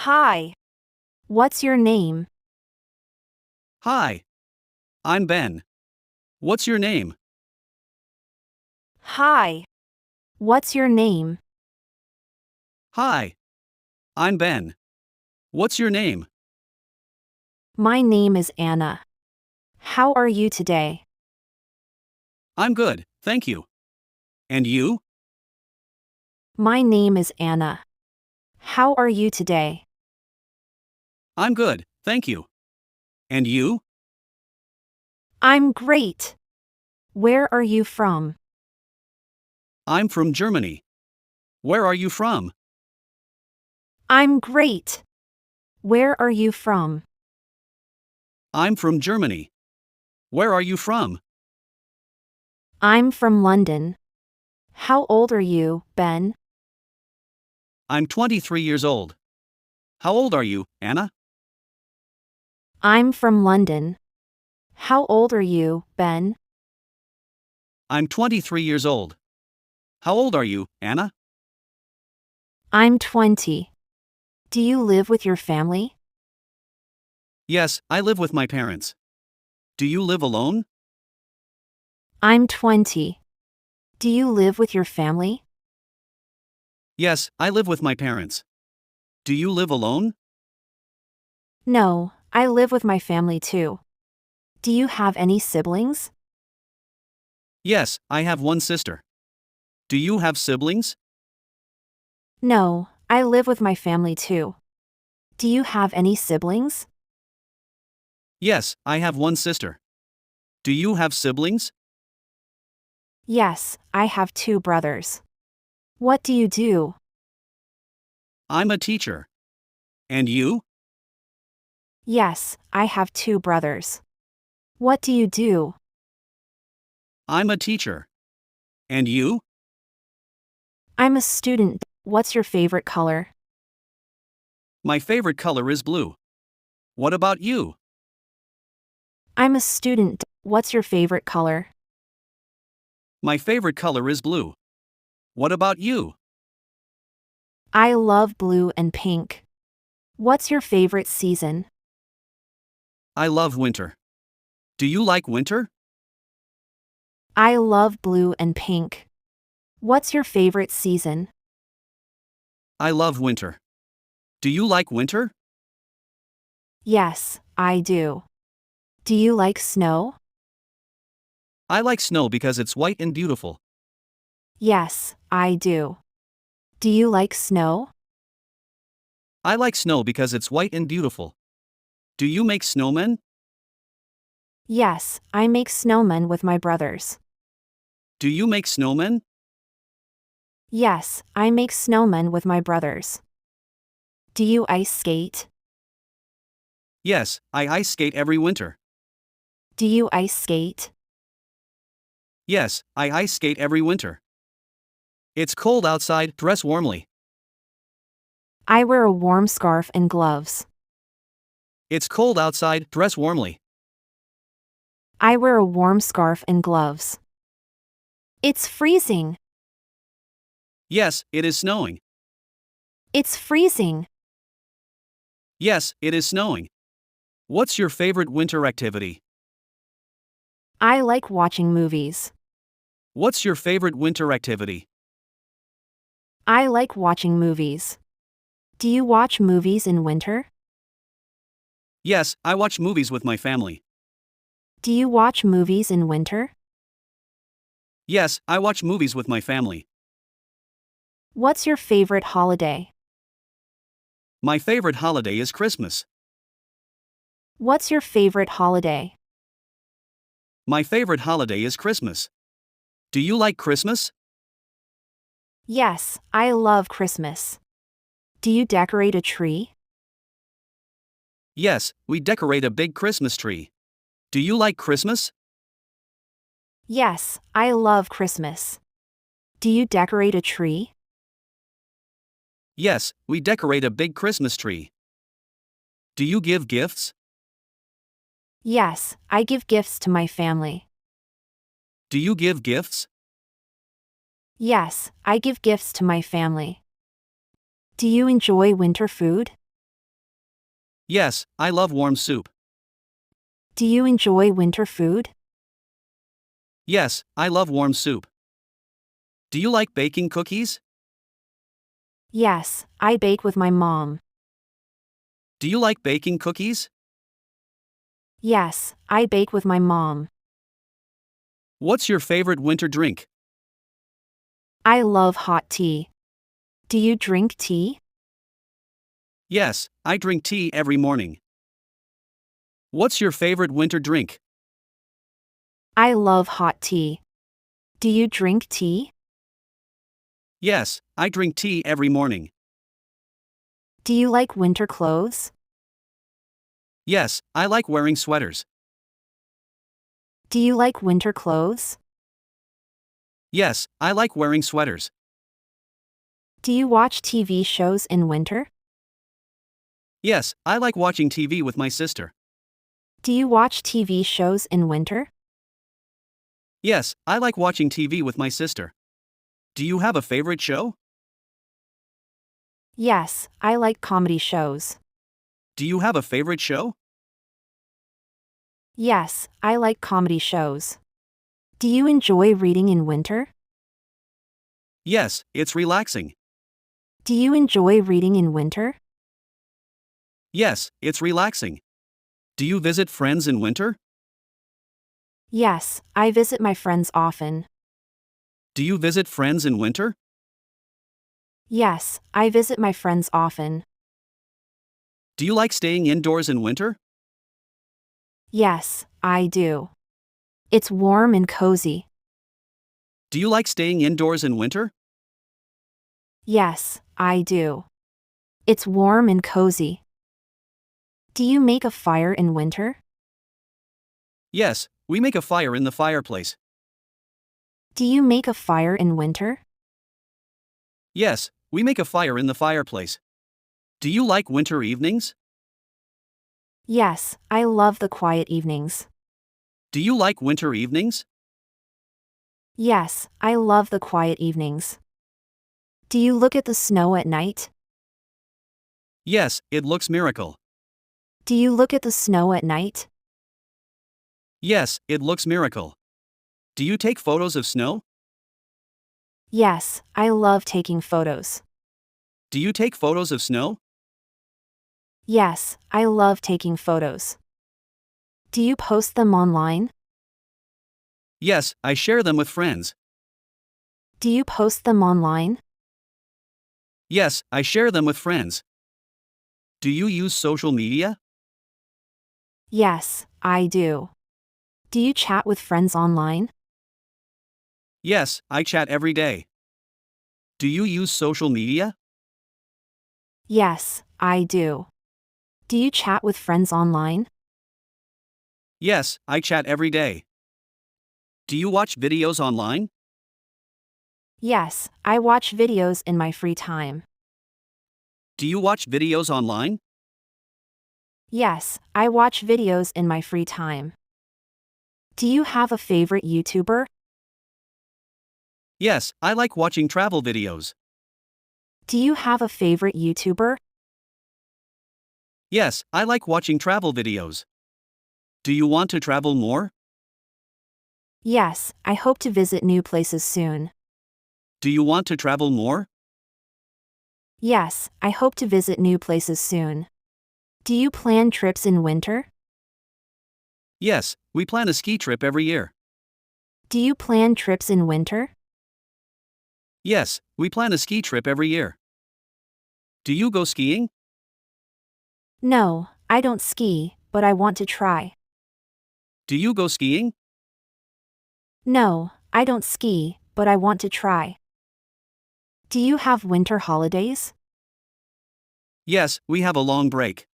Hi. What's your name? Hi, I'm Ben. What's your name? Hi. What's your name? Hi, I'm Ben. What's your name? My name is Anna. How are you today? I'm good, thank you. And you? My name is Anna. How are you today? I'm good, thank you. And you? I'm great. Where are you from? I'm from Germany. Where are you from? I'm great. Where are you from? I'm from Germany. Where are you from? I'm from London. How old are you, Ben? I'm 23 years old. How old are you, Anna? I'm from London. How old are you, Ben? I'm 23 years old. How old are you, Anna? I'm 20. Do you live with your family? Yes, I live with my parents. Do you live alone? I'm 20. Do you live with your family? Yes, I live with my parents. Do you live alone? No, I live with my family too. Do you have any siblings? Yes, I have one sister. Do you have siblings? No, I live with my family too. Do you have any siblings? Yes, I have one sister. Do you have siblings? Yes, I have two brothers. What do you do? I'm a teacher. And you? Yes, I have two brothers. What do you do? I'm a teacher. And you? I'm a student. What's your favorite color? My favorite color is blue. What about you? I'm a student. What's your favorite color? My favorite color is blue. What about you? I love blue and pink. What's your favorite season? I love winter. Do you like winter? I love blue and pink. What's your favorite season? I love winter. Do you like winter? Yes, I do. Do you like snow? I like snow because it's white and beautiful. Yes, I do. Do you like snow? I like snow because it's white and beautiful. Do you make snowmen? Yes, I make snowmen with my brothers. Do you make snowmen? Yes, I make snowmen with my brothers. Do you ice skate? Yes, I ice skate every winter. Do you ice skate? Yes, I ice skate every winter. It's cold outside, dress warmly. I wear a warm scarf and gloves. It's cold outside, dress warmly. I wear a warm scarf and gloves. It's freezing. Yes, it is snowing. It's freezing. Yes, it is snowing. What's your favorite winter activity? I like watching movies. What's your favorite winter activity? I like watching movies. Do you watch movies in winter? Yes, I watch movies with my family. Do you watch movies in winter? Yes, I watch movies with my family. What's your favorite holiday? My favorite holiday is Christmas. What's your favorite holiday? My favorite holiday is Christmas. Do you like Christmas? Yes, I love Christmas. Do you decorate a tree? Yes, we decorate a big Christmas tree. Do you like Christmas? Yes, I love Christmas. Do you decorate a tree? Yes, we decorate a big Christmas tree. Do you give gifts? Yes, I give gifts to my family. Do you give gifts? Yes, I give gifts to my family. Do you enjoy winter food? Yes, I love warm soup. Do you enjoy winter food? Yes, I love warm soup. Do you like baking cookies? Yes, I bake with my mom. Do you like baking cookies? Yes, I bake with my mom. What's your favorite winter drink? I love hot tea. Do you drink tea? Yes, I drink tea every morning. What's your favorite winter drink? I love hot tea. Do you drink tea? Yes, I drink tea every morning. Do you like winter clothes? Yes, I like wearing sweaters. Do you like winter clothes? Yes, I like wearing sweaters. Do you watch TV shows in winter? Yes, I like watching TV with my sister. Do you watch TV shows in winter? Yes, I like watching TV with my sister. Do you have a favorite show? Yes, I like comedy shows. Do you have a favorite show? Yes, I like comedy shows. Do you enjoy reading in winter? Yes, it's relaxing. Do you enjoy reading in winter? Yes, it's relaxing. Do you visit friends in winter? Yes, I visit my friends often. Do you visit friends in winter? Yes, I visit my friends often. Do you like staying indoors in winter? Yes, I do. It's warm and cozy. Do you like staying indoors in winter? Yes, I do. It's warm and cozy. Do you make a fire in winter? Yes, we make a fire in the fireplace. Do you make a fire in winter? Yes, we make a fire in the fireplace. Do you like winter evenings? Yes, I love the quiet evenings. Do you like winter evenings? Yes, I love the quiet evenings. Do you look at the snow at night? Yes, it looks miracle. Do you look at the snow at night? Yes, it looks miracle. Do you take photos of snow? Yes, I love taking photos. Do you take photos of snow? Yes, I love taking photos. Do you post them online? Yes, I share them with friends. Do you post them online? Yes, I share them with friends. Do you use social media? Yes, I do. Do you chat with friends online? Yes, I chat every day. Do you use social media? Yes, I do. Do you chat with friends online? Yes, I chat every day. Do you watch videos online? Yes, I watch videos in my free time. Do you watch videos online? Yes, I watch videos in my free time. Do you have a favorite YouTuber? Yes, I like watching travel videos. Do you have a favorite YouTuber? Yes, I like watching travel videos. Do you want to travel more? Yes, I hope to visit new places soon. Do you want to travel more? Yes, I hope to visit new places soon. Do you plan trips in winter? Yes, we plan a ski trip every year. Do you plan trips in winter? Yes, we plan a ski trip every year. Do you go skiing? No, I don't ski, but I want to try. Do you go skiing? No, I don't ski, but I want to try. Do you have winter holidays? Yes, we have a long break.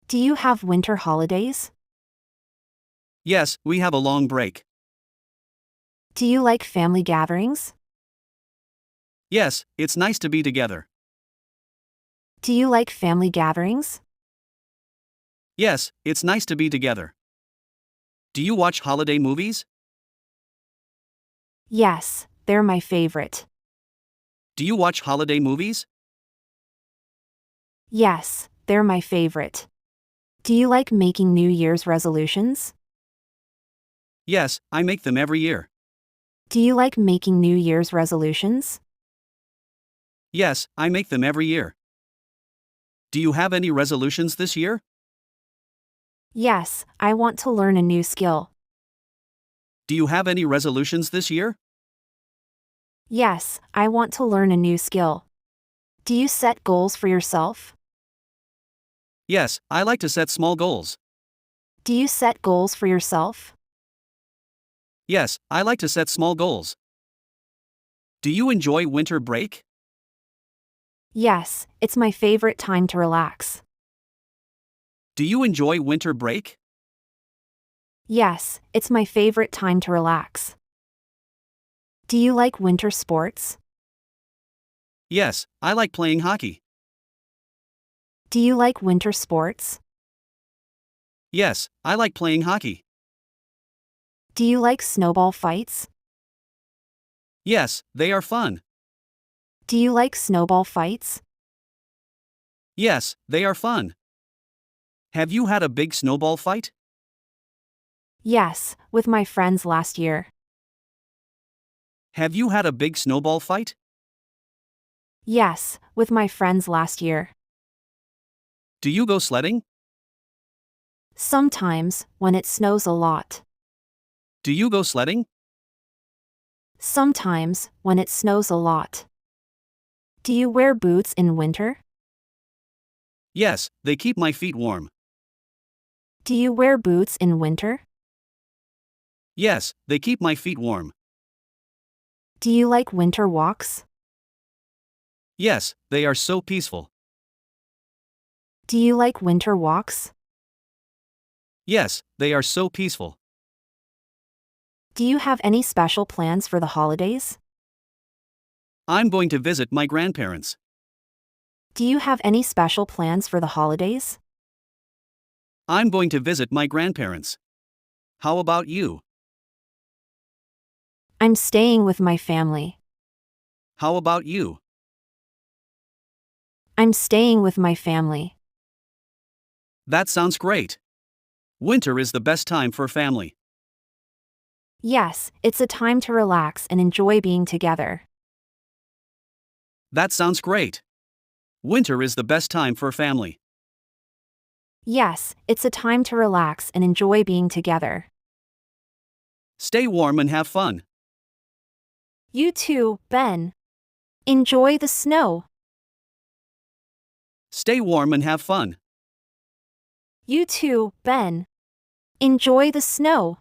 Do you have winter holidays? Yes, we have a long break. Do you like family gatherings? Yes, it's nice to be together. Do you like family gatherings? Yes, it's nice to be together. Do you watch holiday movies? Yes, they're my favorite. Do you watch holiday movies? Yes, they're my favorite. Do you like making New Year's resolutions? Yes, I make them every year. Do you like making New Year's resolutions? Yes, I make them every year. Do you have any resolutions this year? Yes, I want to learn a new skill. Do you have any resolutions this year? Yes, I want to learn a new skill. Do you set goals for yourself? Yes, I like to set small goals. Do you set goals for yourself? Yes, I like to set small goals. Do you enjoy winter break? Yes, it's my favorite time to relax. Do you enjoy winter break? Yes, it's my favorite time to relax. Do you like winter sports? Yes, I like playing hockey. Do you like winter sports? Yes, I like playing hockey. Do you like snowball fights? Yes, they are fun. Do you like snowball fights? Yes, they are fun. Have you had a big snowball fight? Yes, with my friends last year. Have you had a big snowball fight? Yes, with my friends last year. Do you go sledding? Sometimes, when it snows a lot. Do you go sledding? Sometimes, when it snows a lot. Do you wear boots in winter? Yes, they keep my feet warm. Do you wear boots in winter? Yes, they keep my feet warm. Do you like winter walks? Yes, they are so peaceful. Do you like winter walks? Yes, they are so peaceful. Do you have any special plans for the holidays? I'm going to visit my grandparents. Do you have any special plans for the holidays? I'm going to visit my grandparents. How about you? I'm staying with my family. How about you? I'm staying with my family. That sounds great. Winter is the best time for family. Yes, it's a time to relax and enjoy being together. That sounds great. Winter is the best time for family. Yes, it's a time to relax and enjoy being together. Stay warm and have fun. You too, Ben. Enjoy the snow. Stay warm and have fun. You too, Ben. Enjoy the snow.